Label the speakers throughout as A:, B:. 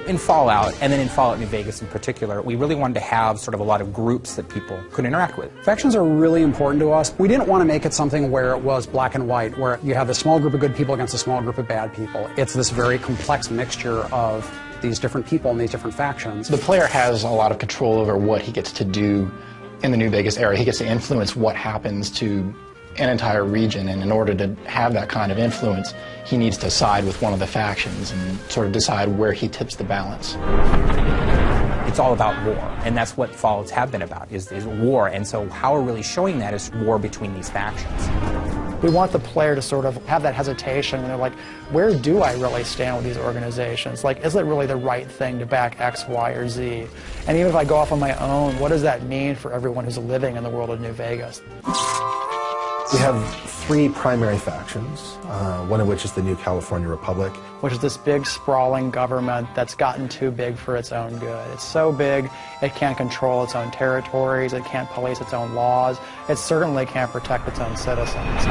A: In Fallout, and then in Fallout New Vegas in particular, we really wanted to have sort of a lot of groups that people could interact with.
B: Factions are really important to us. We didn't want to make it something where it was black and white, where you have a small group of good people against a small group of bad people. It's this very complex mixture of these different people and these different factions.
C: The player has a lot of control over what he gets to do in the New Vegas area. He gets to influence what happens to an entire region, and in order to have that kind of influence, he needs to side with one of the factions and sort of decide where he tips the balance.
A: It's all about war, and that's what Fallouts have been about, is war, and so how we're really showing that is war between these factions.
D: We want the player to sort of have that hesitation, and they're like, where do I really stand with these organizations? Like, is it really the right thing to back X, Y, or Z? And even if I go off on my own, what does that mean for everyone who's living in the world of New Vegas?
E: We have three primary factions, one of which is the New California Republic.
D: Which is this big, sprawling government that's gotten too big for its own good. It's so big, it can't control its own territories, it can't police its own laws, it certainly can't protect its own citizens.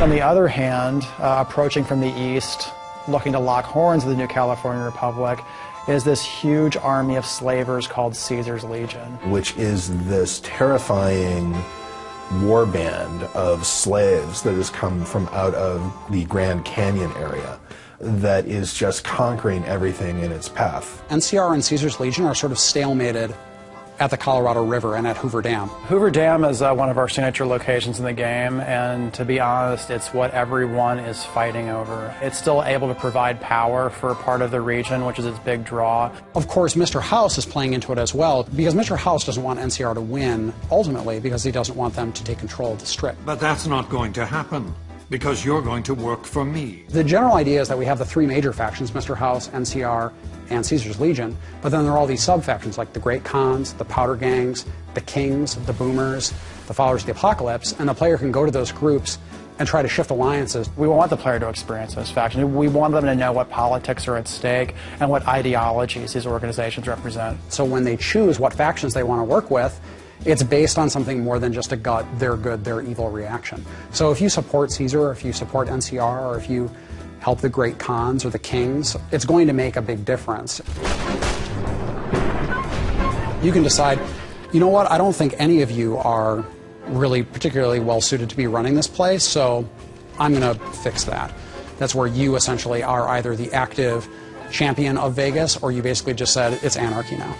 D: On the other hand, approaching from the east, looking to lock horns with the New California Republic, is this huge army of slavers called Caesar's Legion.
E: Which is this terrifying war band of slaves that has come from out of the Grand Canyon area that is just conquering everything in its path.
B: NCR and Caesar's Legion are sort of stalemated at the Colorado River and at Hoover Dam.
D: Hoover Dam is one of our signature locations in the game, and to be honest, it's what everyone is fighting over. It's still able to provide power for part of the region, which is its big draw.
B: Of course, Mr. House is playing into it as well, because Mr. House doesn't want NCR to win, ultimately, because he doesn't want them to take control of the Strip.
F: But that's not going to happen, because you're going to work for me.
B: The general idea is that we have the three major factions, Mr. House, NCR, and Caesar's Legion, but then there are all these sub-factions like the Great Khans, the Powder Gangs, the Kings, the Boomers, the Followers of the Apocalypse, and the player can go to those groups and try to shift alliances.
D: We want the player to experience those factions. We want them to know what politics are at stake and what ideologies these organizations represent.
B: So when they choose what factions they want to work with, it's based on something more than just a gut, they're good, they're evil reaction. So if you support Caesar, or if you support NCR, or if you help the Great Khans or the Kings, it's going to make a big difference. You can decide, you know what, I don't think any of you are really particularly well suited to be running this place, so I'm going to fix that. That's where you essentially are either the active champion of Vegas, or you basically just said, it's anarchy now.